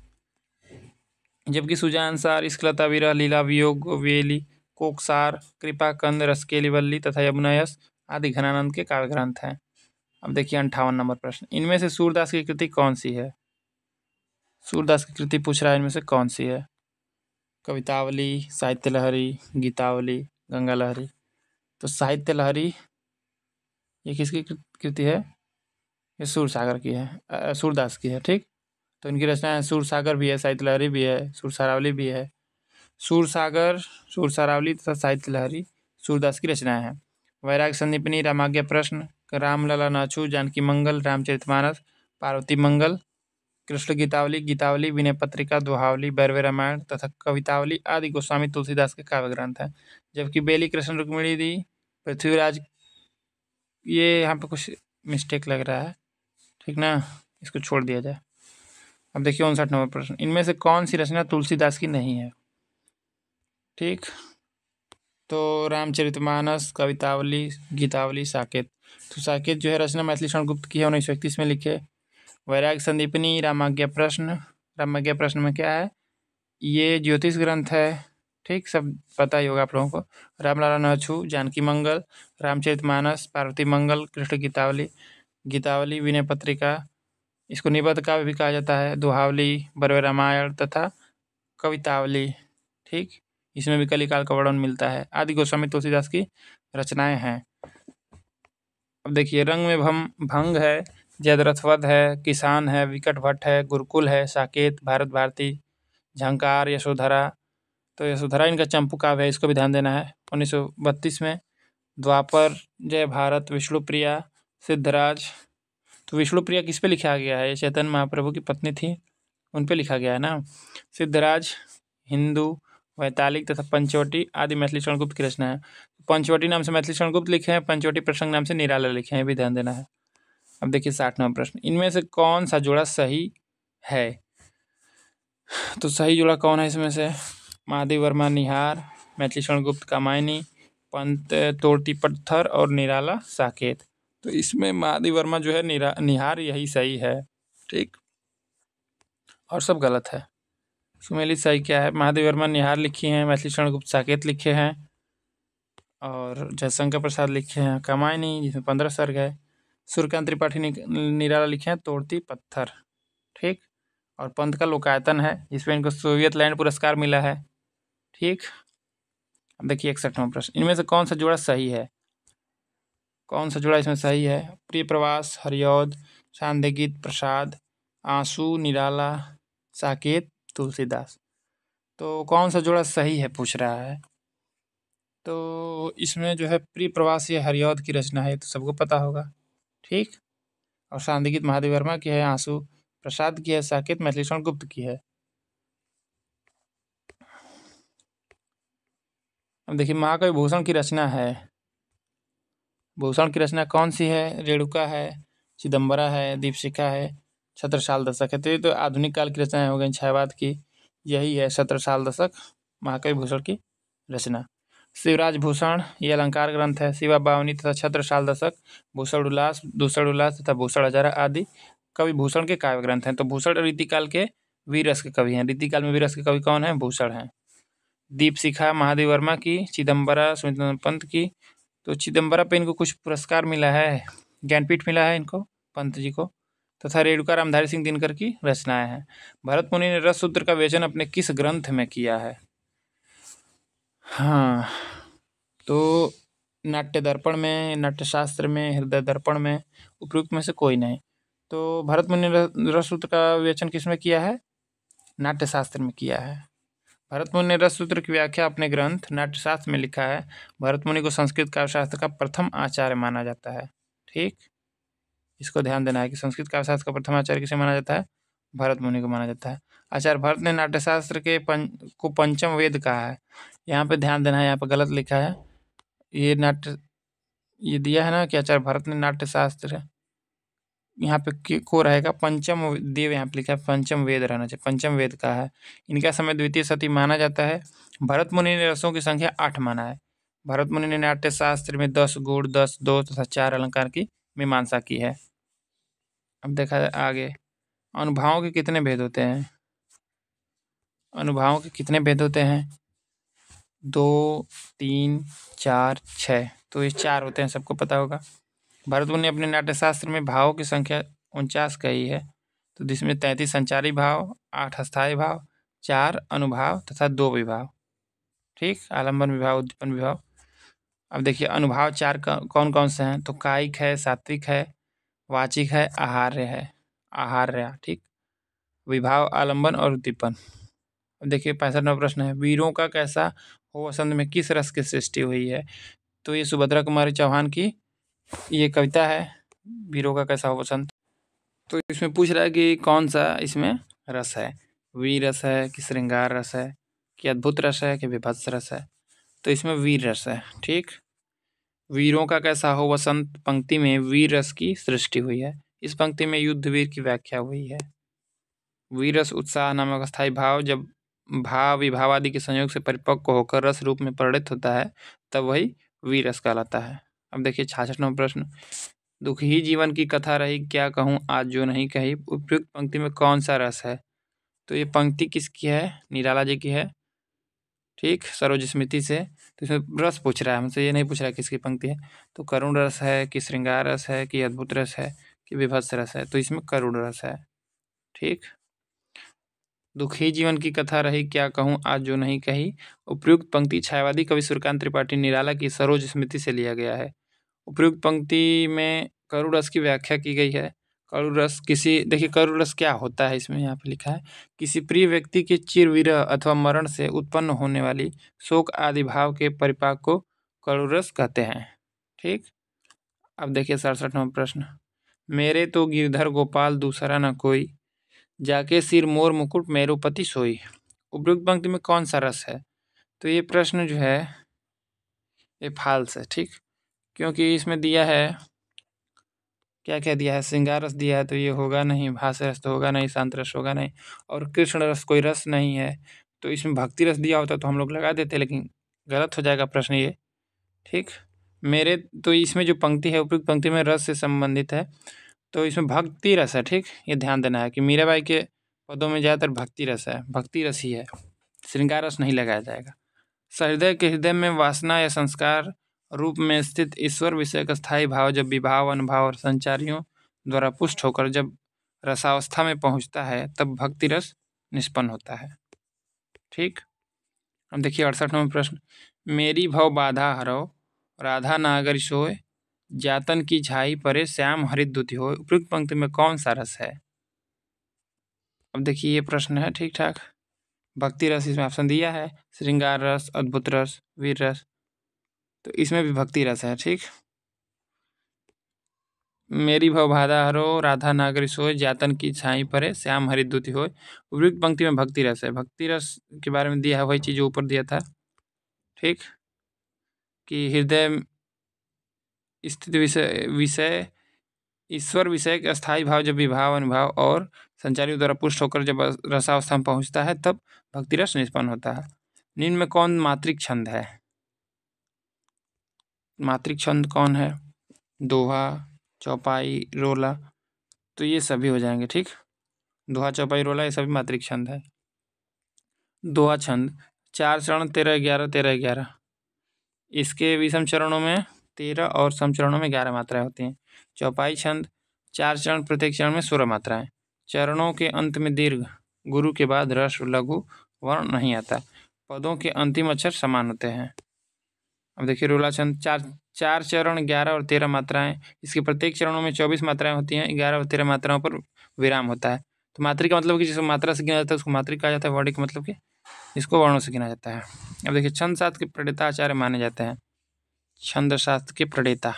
जबकि सुजानसार, स्खलता, विरह, लीला, वियोग, वेली, कोकसार, कृपाकंद, रसकेली वल्ली तथा यमुनायस आदि घनानंद के काव्य ग्रंथ हैं। अब देखिए 58 नंबर प्रश्न, इनमें से सूरदास की कृति कौन सी है? सूरदास की कृति पूछ रहा है, इनमें से कौन सी है? कवितावली, साहित्य लहरी, गीतावली, गंगा लहरी। तो साहित्य लहरी ये किसकी कृति है? ये सूरसागर की है, सूरदास की है, ठीक। तो इनकी रचना है, सूरसागर भी है, साहित्य लहरी भी है, सुरसारावली भी है। सूरसागर, सुरसारावली तथा साहित्य लहरी सूरदास की रचनाएं हैं। वैराग संदीपनी, रामाज्ञा प्रश्न, रामलला नाछू, जानकी मंगल, रामचरितमानस, पार्वती मंगल, कृष्ण गीतावली, गीतावली, विनय पत्रिका, दोहावली, बैरवे रामायण तथा कवितावली आदि गोस्वामी तुलसीदास के काव्य ग्रंथ हैं। जबकि बेली, कृष्ण रुक्मिणी दी, पृथ्वीराज, ये यहाँ पे कुछ मिस्टेक लग रहा है, ठीक ना, इसको छोड़ दिया जाए। अब देखिए 59 नंबर प्रश्न, इनमें से कौन सी रचना तुलसीदास की नहीं है? ठीक, तो रामचरितमानस, कवितावली, गीतावली, साकेत। तो साकेत जो है रचना मैथिली शरण गुप्त की है, 1931 में लिखे। वैराग संदीपनी, रामाज्ञा प्रश्न, रामाज्ञा प्रश्न में क्या है? ये ज्योतिष ग्रंथ है, ठीक, सब पता ही होगा आप लोगों को। रामलला नाछू, जानकी मंगल, रामचरितमानस, पार्वती मंगल, कृष्ण गीतावली, गीतावली, विनय पत्रिका, इसको निबद्ध काव्य भी कहा जाता है, दोहावली, बरवे रामायण तथा कवितावली, ठीक। इसमें भी कलिकाल का वर्णन मिलता है। आदि गोस्वामी तुलसीदास की रचनाएं हैं। अब देखिए रंग में भंग है, जयद्रथवध है, किसान है, विकट भट्ट है, गुरुकुल है, साकेत, भारत भारती, झंकार, यशोधरा। तो यशोधरा इनका चंपू काव्य है, इसको भी ध्यान देना है। 1932 में द्वापर, जय भारत, विष्णुप्रिया, सिद्धराज। तो विष्णुप्रिया किस पे लिखा गया है? ये चैतन्य महाप्रभु की पत्नी थी, उन पे लिखा गया है ना। सिद्धराज हिंदू, वैतालिक तथा पंचवटी आदि मैथिली शरणगुप्त की रचना है। पंचवटी नाम से मैथिली शरणगुप्त लिखे हैं, पंचवटी प्रसंग नाम से निराला लिखे हैं, ये भी ध्यान देना है। अब देखिए 60वां प्रश्न, इनमें से कौन सा जोड़ा सही है? तो सही जोड़ा कौन है इसमें से? महादेव वर्मा निहार, मैथिली शरणगुप्त कामायनी, पंत तोड़ती पत्थर और निराला साकेत। तो इसमें महादेव वर्मा जो है निहार यही सही है, ठीक, और सब गलत है। सुमेलित सही क्या है? महादेव वर्मा निहार लिखी हैं, मैथिली शरणगुप्त साकेत लिखे हैं, और जयशंकर प्रसाद लिखे हैं कामायनी जिसमें 15 सर्ग है। सूर्यकांत त्रिपाठी निराला लिखे हैं तोड़ती पत्थर, ठीक, और पंत का लोकायतन है जिसमें इनको सोवियत लैंड पुरस्कार मिला है, ठीक। अब देखिए 61वां प्रश्न, इनमें से कौन सा जोड़ा सही है? कौन सा जोड़ा इसमें सही है? प्रिय प्रवास, हरिऔध, शांति गीत, प्रसाद, आंसू, निराला, साकेत, तुलसीदास। तो कौन सा जोड़ा सही है पूछ रहा है। तो इसमें जो है प्रिय प्रवास ये हरिऔध की रचना है, तो सबको पता होगा, ठीक। और शांति गीत महादेव वर्मा की है, आंसू प्रसाद की है, साकेत मैथिली शरणगुप्त की है। अब देखिए महाकवि भूषण की रचना है, भूषण की रचना कौन सी है? रेणुका है, चिदम्बरा है, दीपशिखा है, छत्रसाल दशक है। तो ये तो आधुनिक काल की रचना हो गई, छायावाद की, यही है छत्रसाल दशक महाकवि भूषण की रचना। शिवराज भूषण ये अलंकार ग्रंथ है। शिवा बावनी तथा छत्रसाल दशक, भूषण उल्लास, दूसर उल्लास तथा भूषण हजारा आदि कवि भूषण के काव्य ग्रंथ हैं। तो भूषण रीतिकाल के वीररस के कवि हैं। रीतिकाल में वीररस के कवि कौन है? भूषण हैं। दीपशिखा महादेव वर्मा की, चिदम्बरा सुमित पंत की। तो चिदम्बरा पे इनको कुछ पुरस्कार मिला है, ज्ञानपीठ मिला है इनको, पंत जी को। तथा रेणुका रामधारी सिंह दिनकर की रचनाएं हैं। भरत मुनि ने रस सूत्र का विवेचन अपने किस ग्रंथ में किया है? हाँ, तो नाट्य दर्पण में, नाट्यशास्त्र में, हृदय दर्पण में, उपयुक्त में से कोई नहीं। तो भरत मुनि ने रस सूत्र का विवेचन किसमें किया है? नाट्यशास्त्र में किया है। भरत मुनि ने रस सूत्र की व्याख्या अपने ग्रंथ नाट्यशास्त्र में लिखा है। भरत मुनि को संस्कृत काव्यशास्त्र का प्रथम आचार्य माना जाता है, ठीक। इसको ध्यान देना है कि संस्कृत काव्यशास्त्र का प्रथम आचार्य किसे माना जाता है? भरत मुनि को माना जाता है। आचार्य भरत ने नाट्यशास्त्र के को पंचम वेद कहा है। यहाँ पे ध्यान देना है, यहाँ पे गलत लिखा है। ये दिया है ना कि आचार्य भरत ने नाट्यशास्त्र, यहाँ पे को रहेगा पंचम देव, यहाँ पे लिखा है पंचम वेद रहना चाहिए, पंचम वेद का है। इनका समय द्वितीय सती माना जाता है। भरत मुनि ने रसों की संख्या 8 माना है। भरत मुनि ने नाट्यशास्त्र में 10 गुण, 10 दोष तथा 4 अलंकार की मीमांसा की है। अब देखा जाए आगे, अनुभावों के कितने भेद होते हैं? अनुभावों के कितने भेद होते हैं? 2, 3, 4, 6। तो ये 4 होते हैं, सबको पता होगा। भरत मुनि ने अपने नाट्यशास्त्र में भावों की संख्या 49 कही है। तो जिसमें 33 संचारी भाव, 8 अस्थायी भाव, 4 अनुभाव तथा 2 विभाव, ठीक, आलम्बन विभाव, उद्दीपन विभाव। अब देखिए अनुभाव 4 कौन कौन से हैं? तो कायिक है, सात्विक है, वाचिक है, आहार्य है, आहार्य, ठीक। विभाव, आलम्बन और उद्दीपन। अब देखिए 65वां प्रश्न है, वीरों का कैसा हो वसंत में किस रस की सृष्टि हुई है? तो ये सुभद्रा कुमारी चौहान की ये कविता है, वीरों का कैसा हो वसंत। तो इसमें पूछ रहा है कि कौन सा इसमें रस है, वीर रस है कि श्रृंगार रस है कि अद्भुत रस है कि विभत्स रस है। तो इसमें वीर रस है, ठीक। वीरों का कैसा हो वसंत पंक्ति में वीर रस की सृष्टि हुई है। इस पंक्ति में युद्ध वीर की व्याख्या हुई है। वीर रस उत्साह नामक अस्थायी भाव जब भाव विभाव आदि के संयोग से परिपक्व होकर रस रूप में परिणत होता है तब वही वीर रस कहलाता है। अब देखिए 66वां प्रश्न, दुख ही जीवन की कथा रही क्या कहूँ आज जो नहीं कही, उपयुक्त पंक्ति में कौन सा रस है? तो ये पंक्ति किसकी है? निराला जी की है, ठीक, सरोज स्मृति से। तो इसमें रस पूछ रहा है हमसे, ये नहीं पूछ रहा है किसकी पंक्ति है। तो करुण रस है कि श्रृंगार रस है कि अद्भुत रस है कि विभत्स रस है? तो इसमें करुण रस है, ठीक। दुखी जीवन की कथा रही क्या कहूँ आज जो नहीं कही, उपयुक्त पंक्ति छायावादी कवि सूर्यकांत त्रिपाठी निराला की सरोज स्मृति से लिया गया है। उपयुक्त पंक्ति में करुण रस की व्याख्या की गई है। करुण रस देखिए करुण रस क्या होता है, इसमें यहाँ पे लिखा है किसी प्रिय व्यक्ति के चिर विरह अथवा मरण से उत्पन्न होने वाली शोक आदि भाव के परिपाक को करुण रस कहते हैं। ठीक। अब देखिए 67 नंबर प्रश्न, मेरे तो गिरधर गोपाल दूसरा न कोई, जाके सिर मोर मुकुट मेरुपति सोई। उपयुक्त पंक्ति में कौन सा रस है? तो ये प्रश्न जो है ये फाल्स है। ठीक, क्योंकि इसमें दिया है क्या क्या दिया है, श्रृंगार रस दिया है तो ये होगा नहीं, भास रस तो होगा नहीं, शांत रस होगा नहीं, और कृष्ण रस कोई रस नहीं है। तो इसमें भक्ति रस दिया होता तो हम लोग लगा देते, लेकिन गलत हो जाएगा प्रश्न ये। ठीक, मेरे तो इसमें जो पंक्ति है उपयुक्त पंक्ति में रस से संबंधित है, तो इसमें भक्ति रस है। ठीक, ये ध्यान देना है कि मीराबाई के पदों में ज़्यादातर भक्ति रस है, भक्ति रस ही है, श्रृंगार रस नहीं लगाया जाएगा। सहृदय के हृदय में वासना या संस्कार रूप में स्थित ईश्वर विषय का स्थायी भाव जब विभाव अनुभाव और संचारियों द्वारा पुष्ट होकर जब रसावस्था में पहुंचता है तब भक्ति रस निष्पन्न होता है। ठीक, अब देखिए 68 नंबर प्रश्न, मेरी भव बाधा हरो राधा नागर सोय, जातन की झाई परे श्याम हरित दुति हो। उपयुक्त पंक्ति में कौन सा रस है? अब देखिए ये प्रश्न है ठीक ठाक। भक्ति रस इसमें ऑप्शन दिया है, श्रृंगार रस, अद्भुत रस, वीर रस, तो इसमें भी भक्ति रस है। ठीक, मेरी भव बाधा हरो राधा नागर सोय, जातन की छाई परे श्याम हरित दुति होय। उपयुक्त पंक्ति में भक्ति रस है। भक्ति रस के बारे में दिया है वही चीज जो ऊपर दिया था। ठीक, कि हृदय स्थित विषय ईश्वर विषय के अस्थायी भाव जब विभाव अनुभाव और संचारियों द्वारा पुष्ट होकर जब रसावस्था में पहुंचता है तब भक्ति रस निष्पन्न होता है। निम्न में कौन मात्रिक छंद है? मात्रिक छंद कौन है? दोहा, चौपाई, रोला, तो ये सभी हो जाएंगे। ठीक, दोहा, चौपाई, रोला ये सभी मात्रिक छंद है। दोहा छंद 4 चरण 13-11 13-11, इसके विषम चरणों में 13 और सम चरणों में 11 मात्राएं होती हैं। चौपाई छंद 4 चरण, प्रत्येक चरण में 16 मात्राएं, चरणों के अंत में दीर्घ, गुरु के बाद ह्रस्व लघु वर्ण नहीं आता, पदों के अंतिम अक्षर समान होते हैं। अब देखिए रोला छंद 4 चरण 11 और 13 मात्राएं, इसके प्रत्येक चरणों में 24 मात्राएं होती हैं, 11 और 13 मात्राओं पर विराम होता है। तो मात्रिक का मतलब कि जिसको मात्रा से गिना जाता है उसको मात्रिक कहा जाता है, वर्णिक मतलब कि इसको वर्णों से गिना जाता है। अब देखिए छंद शास्त्र के प्रणेता आचार्य माने जाते हैं। छंद शास्त्र के प्रणेता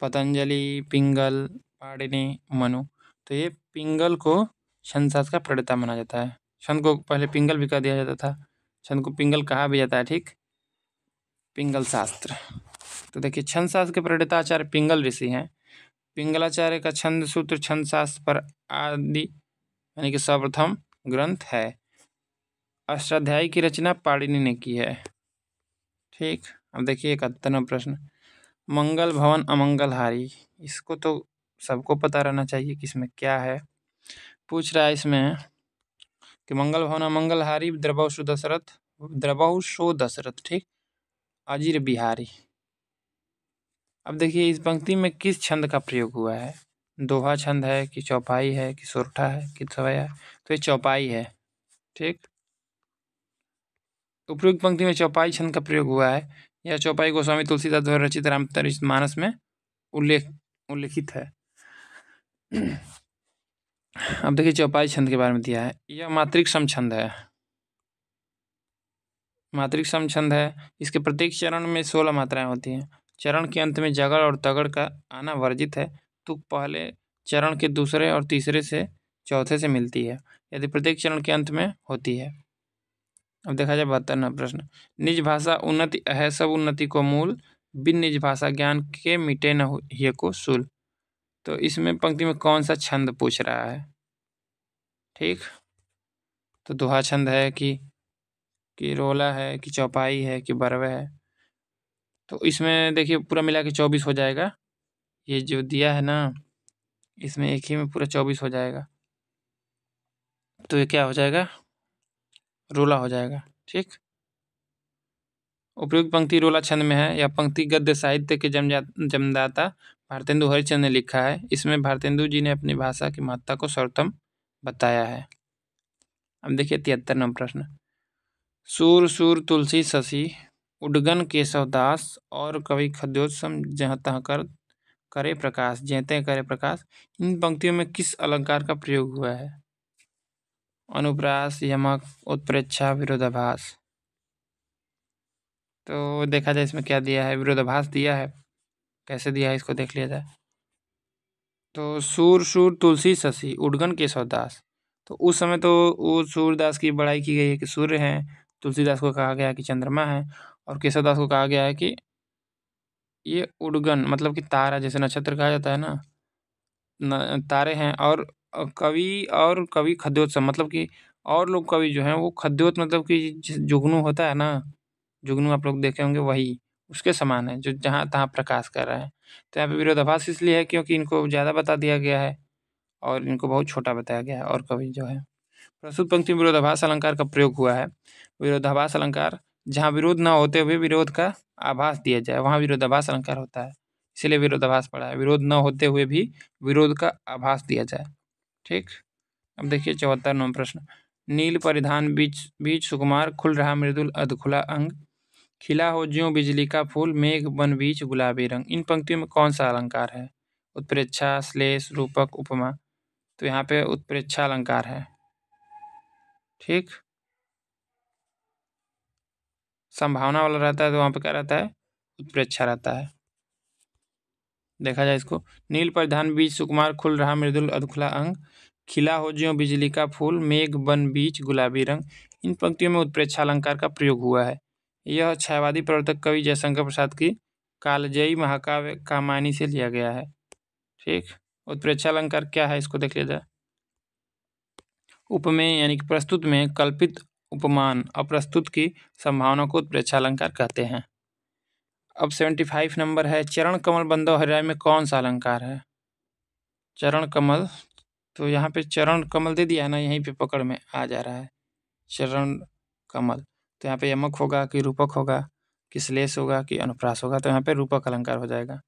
पतंजलि, पिंगल, पाणिनि, मनु, तो ये पिंगल को छंद शास्त्र का प्रणेता माना जाता है। छंद को पहले पिंगल भी कह दिया जाता था, छंद को पिंगल कहा भी जाता है। ठीक, पिंगल शास्त्र। तो देखिए छंद शास्त्र के प्रणेता आचार्य पिंगल ऋषि हैं। पिंगलाचार्य का छंद सूत्र छंद शास्त्र पर आदि यानी कि सर्वप्रथम ग्रंथ है। अष्टाध्यायी की रचना पाणिनि ने की है। ठीक, अब देखिए 71वां प्रश्न, मंगल भवन अमंगलहारी, इसको तो सबको पता रहना चाहिए कि इसमें क्या है। पूछ रहा है इसमें कि मंगल भवन अमंगलहारी द्रवशु दशरथ, ठीक, अजीर बिहारी। अब देखिए इस पंक्ति में किस छंद का प्रयोग हुआ है? दोहा छंद है कि चौपाई है कि सोरठा है कि सवैया? तो ये चौपाई है। ठीक, उपयुक्त पंक्ति में चौपाई छंद का प्रयोग हुआ है। यह चौपाई गोस्वामी तुलसीदास द्वारा रचित रामचरितमानस में उल्लेखित है। अब देखिए चौपाई छंद के बारे में दिया है, यह मात्रिक सम छंद है। मात्रिक सम छंद है, इसके प्रत्येक चरण में 16 मात्राएं होती हैं। चरण के अंत में जगड़ और तगड़ का आना वर्जित है। तुक पहले चरण के दूसरे और तीसरे से चौथे से मिलती है यदि प्रत्येक चरण के अंत में होती है। अब देखा जाए 72वां प्रश्न, निज भाषा उन्नति है सब उन्नति को मूल, बिन निज भाषा ज्ञान के मिटे न हिय को सूल। तो इसमें पंक्ति में कौन सा छंद पूछ रहा है? ठीक, तो दोहा छंद है कि रोला है कि चौपाई है कि बरवे है? तो इसमें देखिए पूरा मिला के 24 हो जाएगा। ये जो दिया है ना इसमें एक ही में पूरा 24 हो जाएगा, तो ये क्या हो जाएगा? रोला हो जाएगा। ठीक, उपयुक्त पंक्ति रोला छंद में है। यह पंक्ति गद्य साहित्य के जन्मदाता भारतेंदु हरिश्चंद्र ने लिखा है। इसमें भारतेंदु जी ने अपनी भाषा की महत्ता को सर्वोत्तम बताया है। अब देखिए 73वां प्रश्न, सूर सूर तुलसी शशि उडगन केशव दास और कवि खद्योत्सम जहाँ तहाँ कर करे प्रकाश, जेते करे प्रकाश, इन पंक्तियों में किस अलंकार का प्रयोग हुआ है? अनुप्रास, यमक, उत्प्रेक्षा, विरोधाभास। तो देखा जाए इसमें क्या दिया है, विरोधाभास दिया है। कैसे दिया है इसको देख लिया जाए। तो सूर शूर तुलसी शशि उद्गन केशवदास। तो उस समय तो वो सूरदास की बड़ाई की गई है कि सूर्य हैं, तुलसीदास को कहा गया है कि चंद्रमा है, और केशवदास को कहा गया है कि ये उद्गन मतलब कि तारा, जैसे नक्षत्र कहा जाता है ना, तारे हैं। और कवि खद्योत मतलब कि और लोग कवि जो हैं वो खद्योत मतलब कि जुगनू होता है ना, जुगनू आप लोग देखे होंगे, वही उसके समान है जो जहाँ तहाँ प्रकाश कर रहा है। तो यहाँ पे विरोधाभास इसलिए है क्योंकि इनको ज़्यादा बता दिया गया है और इनको बहुत छोटा बताया गया है और कवि जो है। प्रस्तुत पंक्ति में विरोधाभास अलंकार का प्रयोग हुआ है। विरोधाभास अलंकार जहाँ विरोध ना होते हुए विरोध का आभास दिया जाए वहाँ विरोधाभास अलंकार होता है, इसलिए विरोधाभास पड़ा है। विरोध न होते हुए भी विरोध का आभास दिया जाए। ठीक, अब देखिए 74 नंबर प्रश्न। नील परिधान बीच सुकुमार, खुल रहा मृदुल अधखुला अंग, खिला हो ज्यों बिजली का फूल, मेघ बन बीच गुलाबी रंग। इन पंक्तियों में कौन सा अलंकार है? उत्प्रेक्षा, श्लेष, रूपक, उपमा। तो यहाँ पे उत्प्रेक्षा अलंकार है। ठीक, संभावना वाला रहता है तो वहाँ पे क्या रहता है, उत्प्रेक्षा रहता है। देखा जाए इसको, नील परिधान बीच सुकुमार, खुल रहा मृदुल अधखुला अंग, खिला हो ज्यों बिजली का फूल, मेघ बन बीच गुलाबी रंग। इन पंक्तियों में उत्प्रेक्षा अलंकार का प्रयोग हुआ है। यह छायावादी प्रवर्तक कवि जयशंकर प्रसाद की कालजयी महाकाव्य कामायनी से लिया गया है। ठीक, उत्प्रेक्षा अलंकार क्या है इसको देख लिया जाए। उपमेय यानी कि प्रस्तुत में कल्पित उपमान अप्रस्तुत की संभावना को उत्प्रेक्षा अलंकार कहते हैं। अब 75 नंबर है, चरण कमल बंदो हरिराय में कौन सा अलंकार है? चरण कमल, तो यहाँ पे चरण कमल दे दिया है ना, यहीं पे पकड़ में आ जा रहा है चरण कमल। तो यहाँ पे यमक होगा कि रूपक होगा कि श्लेष होगा कि अनुप्रास होगा? तो यहाँ पे रूपक अलंकार हो जाएगा।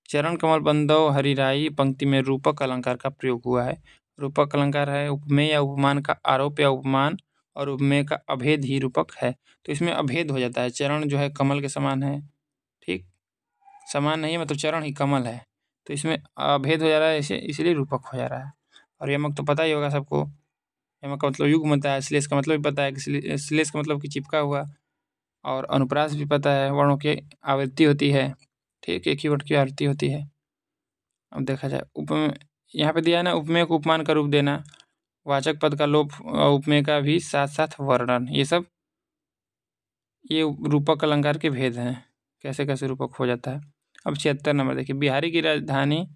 चरण कमल बंदो हरिराई पंक्ति में रूपक अलंकार का प्रयोग हुआ है। रूपक अलंकार है उपमेय या उपमान का आरोप या उपमान, और उपमेय का अभेद ही रूपक है। तो इसमें अभेद हो जाता है, चरण जो है कमल के समान है। ठीक, समान नहीं है मतलब चरण ही कमल है, तो इसमें अभेद हो जा रहा है, इसलिए रूपक हो जा रहा है। और यमक तो पता ही होगा सबको, यमक का मतलब युग्म होता है, श्लेष का मतलब भी पता है कि श्लेष का मतलब कि चिपका हुआ, और अनुप्रास भी पता है, वर्णों की आवृत्ति होती है। ठीक, एक ही वर्ण की आवृत्ति होती है। अब देखा जाए उपमेय, यहाँ पे दिया है ना, उपमेय को उपमान का रूप देना, वाचक पद का लोप, उपमेय का भी साथ साथ वर्णन, ये सब ये रूपक अलंकार के भेद हैं, कैसे कैसे रूपक हो जाता है। अब 76 नंबर देखिए, बिहार की राजधानी,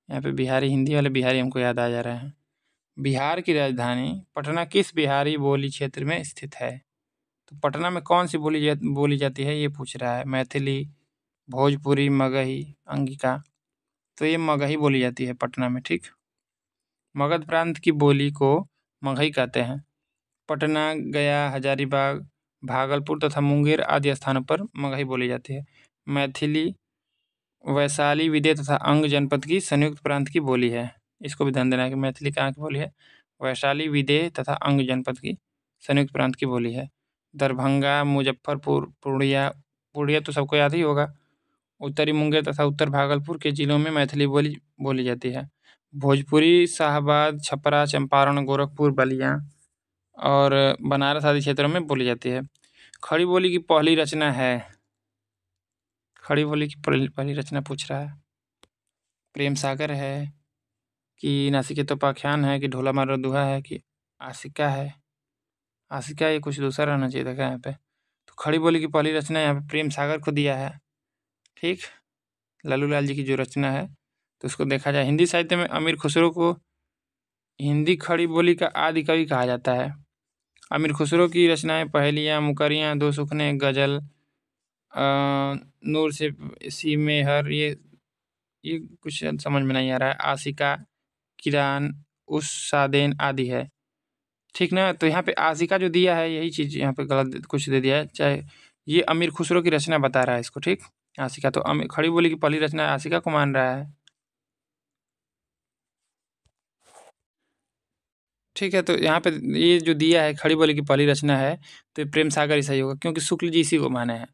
यहाँ पे बिहारी, हिंदी वाले बिहारी हमको याद आ जा रहे हैं। बिहार की राजधानी पटना किस बिहारी बोली क्षेत्र में स्थित है? तो पटना में कौन सी बोली जाती है ये पूछ रहा है। मैथिली, भोजपुरी, मगही, अंगिका। तो ये मगही बोली जाती है पटना में। ठीक, मगध प्रांत की बोली को मगही कहते हैं। पटना, गया, हजारीबाग, भागलपुर तथा मुंगेर आदि स्थानों पर मगही बोली जाती है। मैथिली वैशाली, विदय तथा अंग जनपद की संयुक्त प्रांत की बोली है। इसको भी ध्यान देना है कि मैथिली कहाँ की बोली है, वैशाली, विदय तथा अंग जनपद की संयुक्त प्रांत की बोली है। दरभंगा, मुजफ्फरपुर, पूर्णिया तो सबको याद ही होगा। उत्तरी मुंगेर तथा उत्तर भागलपुर के जिलों में मैथिली बोली जाती है। भोजपुरी शाहबाद, छपरा, चंपारण, गोरखपुर, बलिया और बनारस आदि क्षेत्रों में बोली जाती है। खड़ी बोली की पहली रचना है, खड़ी बोली की पहली रचना पूछ रहा है। प्रेम सागर है कि नासिकेतोपाख्यान है कि ढोला मारो दुहा है कि आशिका है? आशिका ये कुछ दूसरा रहना चाहिए था क्या यहाँ पे? तो खड़ी बोली की पहली रचना यहाँ पे प्रेम सागर को दिया है। ठीक, लल्लू लाल जी की जो रचना है, तो उसको देखा जाए। हिंदी साहित्य में अमीर खुसरो को हिंदी खड़ी बोली का आदि कवि कहा जाता है। अमीर खुसरो की रचनाएं पहेलियाँ, मुकरियाँ, दो सुखने, गजल, नूर से सी मेहर, ये कुछ समझ में नहीं आ रहा है। आशिका, किरान, उस सादेन आदि है। ठीक ना, तो यहाँ पे आशिका जो दिया है यही चीज़ यहाँ पे गलत कुछ दे दिया है, चाहे ये अमीर खुसरो की रचना बता रहा है इसको। ठीक, आशिका तो खड़ी बोली की पहली रचना आशिका को मान रहा है। ठीक है, तो यहाँ पे ये जो दिया है खड़ी बोली की पहली रचना है, तो ये प्रेम सागर ही सही होगा क्योंकि शुक्ल जी इसी को माने हैं।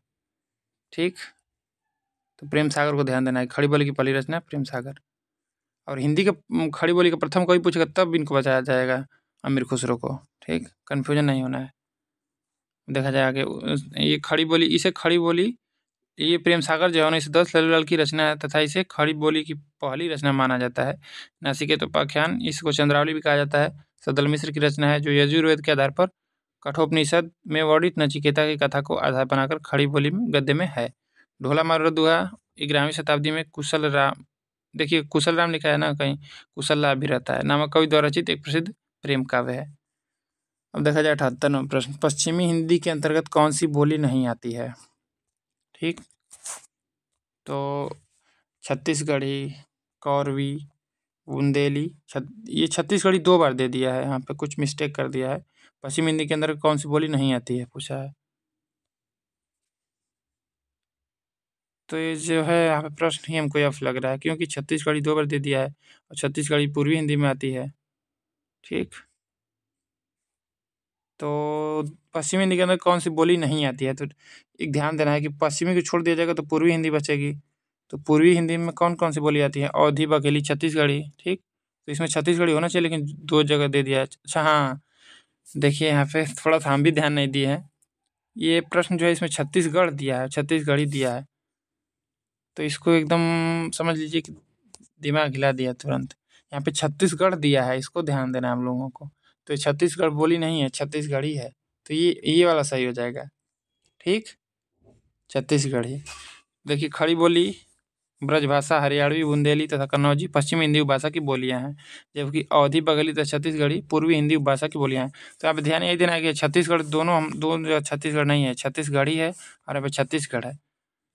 ठीक, तो प्रेम सागर को ध्यान देना है। खड़ी बोली की पहली रचना प्रेम सागर। और हिंदी के खड़ी बोली का प्रथम कवि पूछेगा तब इनको बताया जाएगा अमीर खुसरो को, ठीक, कन्फ्यूजन नहीं होना है। देखा जाए आगे ये खड़ी बोली, इसे खड़ी बोली, ये प्रेम सागर जो है 1910 ललितलाल की रचना है तथा इसे खड़ी बोली की पहली रचना माना जाता है। नासिकेत उपाख्यान, इसको चंद्रावली भी कहा जाता है, सदल मिश्र की रचना है जो यजुर्वेद के आधार पर कठोपनिषद में वर्णित नचिकेता की कथा को आधार बनाकर खड़ी बोली में गद्य में है। ढोला मारो दुआ 11वीं शताब्दी में कुशल राम, देखिए कुशल राम लिखा है ना, कहीं कुशल लाभ भी रहता है, नामक कवि द्वारा रचित एक प्रसिद्ध प्रेम काव्य है। अब देखा जाए 78 नंबर प्रश्न, पश्चिमी हिंदी के अंतर्गत कौन सी बोली नहीं आती है, ठीक, तो छत्तीसगढ़ी, कौरवी, बुंदेली, ये छत्तीसगढ़ी 2 बार दे दिया है, यहाँ पे कुछ मिस्टेक कर दिया है। पश्चिम हिंदी के अंदर कौन सी बोली नहीं आती है पूछा है। तो ये जो है यहाँ पे प्रश्न ही हमको यफ लग रहा है, क्योंकि छत्तीसगढ़ी 2 बार दे दिया है और छत्तीसगढ़ी पूर्वी हिंदी में आती है, ठीक। तो पश्चिमी हिंदी के अंदर कौन सी बोली नहीं आती है, तो एक ध्यान देना है कि पश्चिमी को छोड़ दिया जाएगा तो पूर्वी हिंदी बचेगी। तो पूर्वी हिंदी में कौन-कौन सी बोली आती है, अवधी, बघेली, छत्तीसगढ़ी, ठीक। तो इसमें छत्तीसगढ़ी होना चाहिए लेकिन 2 जगह दे दिया है। अच्छा हाँ, देखिए यहाँ पे थोड़ा-सा हम भी ध्यान नहीं दिए हैं। ये प्रश्न जो है इसमें छत्तीसगढ़ दिया है, छत्तीसगढ़ी दिया है, तो इसको एकदम समझ लीजिए कि दिमाग हिला दिया तुरंत। यहाँ पे छत्तीसगढ़ दिया है, इसको ध्यान देना है हम लोगों को। तो ये छत्तीसगढ़ बोली नहीं है, छत्तीसगढ़ी है, तो ये वाला सही हो जाएगा, ठीक, छत्तीसगढ़ी। देखिए खड़ी बोली ब्रजभाषा, हरियाणवी, बुंदेली तथा कन्नौजी पश्चिमी हिंदी उपभाषा की बोलियाँ हैं, जबकि अवधी, बघेली तथा छत्तीसगढ़ी पूर्वी हिंदी उपभाषा की बोलियाँ हैं। तो यहाँ पे ध्यान यही देना है कि छत्तीसगढ़ दोनों जगह छत्तीसगढ़ नहीं है, छत्तीसगढ़ी है और यहाँ पे छत्तीसगढ़ है।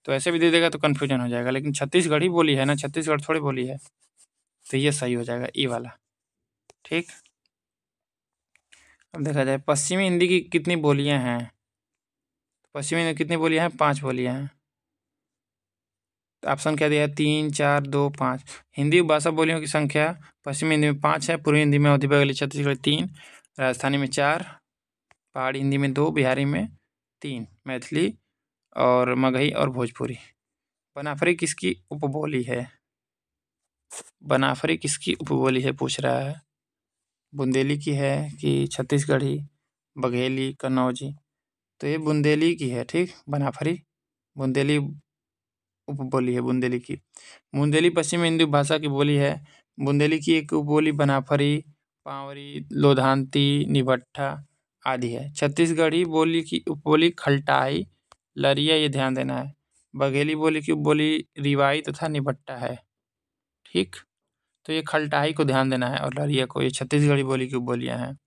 तो ऐसे भी दे देगा तो कन्फ्यूजन हो जाएगा, लेकिन छत्तीसगढ़ी बोली है ना, छत्तीसगढ़ थोड़ी बोली है, तो ये सही हो जाएगा ये वाला, ठीक। अब देखा जाए पश्चिमी हिंदी की कितनी बोलियाँ हैं, पश्चिमी हिंदी में कितनी बोलियाँ हैं, 5 बोलियाँ हैं। तो ऑप्शन क्या दिया है, 3, 4, 2, 5। हिंदी भाषा बोलियों की संख्या पश्चिमी हिंदी में 5 है, पूर्वी हिंदी में अवधी, बघेली, छत्तीसगढ़ी 3, राजस्थानी में 4, पहाड़ी हिंदी में 2, बिहारी में 3, मैथिली और मगही और भोजपुरी। बनाफरी किसकी उपबोली है, बनाफरी किसकी उपबोली है पूछ रहा है, बुंदेली की है कि छत्तीसगढ़ी, बघेली, कन्नौजी। तो ये बुंदेली की है, ठीक, बनाफरी बुंदेली उपबोली है बुंदेली की। बुंदेली पश्चिमी हिंदी भाषा की बोली है। बुंदेली की एक उपबोली बनाफरी, पावरी, लोधांती, निभट्ठा आदि है। छत्तीसगढ़ी बोली की उपबोली खलटाई, लरिया, ये ध्यान देना है। बघेली बोली की उपबोली रिवाई तथा निभट्ठा है, ठीक। तो ये खलटाई को ध्यान देना है और लरिया को, ये छत्तीसगढ़ी बोली की उपबोलियाँ हैं।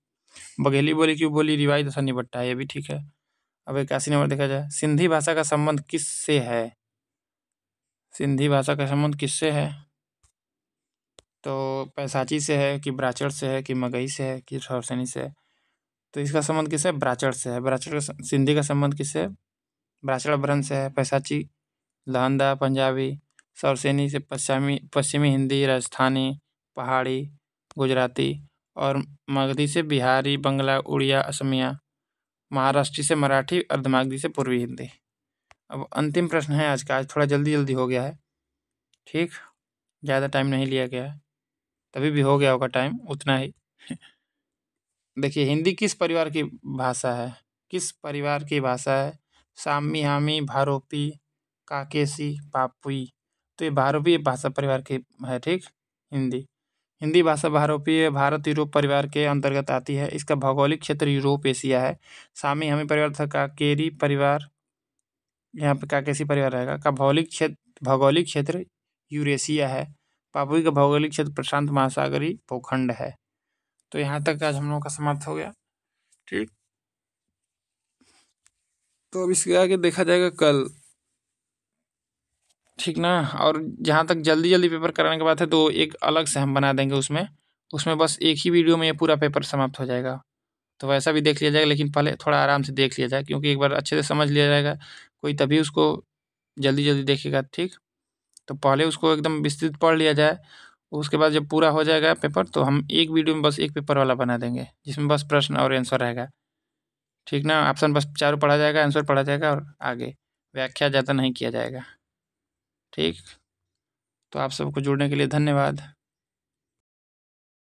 बघेली बोली की उपबोली रिवाई तथा निभट्ठा है, ये भी ठीक है। अब 81 नंबर देखा जाए, सिंधी भाषा का संबंध किससे है, सिंधी भाषा का संबंध किससे है, तो पैसाची से है कि ब्राचड़ से है कि मगही से है कि सौरसेनी से है। तो इसका संबंध किससे, ब्राचड़ से है। ब्राचड़ का सिंधी का संबंध किससे है, ब्राचड़ भ्रंश से है। पैसाची लहंदा पंजाबी, सौरसेनी से पश्चिमी हिंदी, राजस्थानी, पहाड़ी, गुजराती और मगधी से बिहारी, बंगला, उड़िया, असमिया, महाराष्ट्री से मराठी, अर्धमागधी से पूर्वी हिंदी। अब अंतिम प्रश्न है आज का, आज थोड़ा जल्दी हो गया है, ठीक, ज़्यादा टाइम नहीं लिया गया है, तभी भी हो गया होगा टाइम उतना ही। देखिए हिंदी किस परिवार की भाषा है, किस परिवार की भाषा है, सामी, हामी, भारोपी, काकेशी, पापुई। तो ये भारोपी भाषा परिवार की है, ठीक। हिंदी हिंदी भाषा भारोपीय भारत यूरोप परिवार के अंतर्गत आती है। इसका भौगोलिक क्षेत्र यूरोप एशिया है। सामी हामी परिवार तथा काकेरी परिवार, यहाँ पे काकेशी परिवार रहेगा, का भौगोलिक क्षेत्र यूरेशिया है। पापुई का भौगोलिक क्षेत्र प्रशांत महासागरीय भूखंड है। तो यहाँ तक आज हम लोगों का समाप्त हो गया, ठीक। तो अब इसके आगे देखा जाएगा कल, ठीक ना। और जहाँ तक जल्दी पेपर कराने की बात है तो एक अलग से हम बना देंगे, उसमें बस एक ही वीडियो में ये पूरा पेपर समाप्त हो जाएगा। तो वैसा भी देख लिया जाएगा, लेकिन पहले थोड़ा आराम से देख लिया जाए, क्योंकि एक बार अच्छे से समझ लिया जाएगा कोई तभी उसको जल्दी देखेगा, ठीक। तो पहले उसको एकदम विस्तृत पढ़ लिया जाए, उसके बाद जब पूरा हो जाएगा पेपर तो हम एक वीडियो में बस एक पेपर वाला बना देंगे, जिसमें बस प्रश्न और आंसर रहेगा, ठीक ना। ऑप्शन बस चारों पढ़ा जाएगा, आंसर पढ़ा जाएगा और आगे व्याख्या ज़्यादा नहीं किया जाएगा, ठीक। तो आप सबको जुड़ने के लिए धन्यवाद।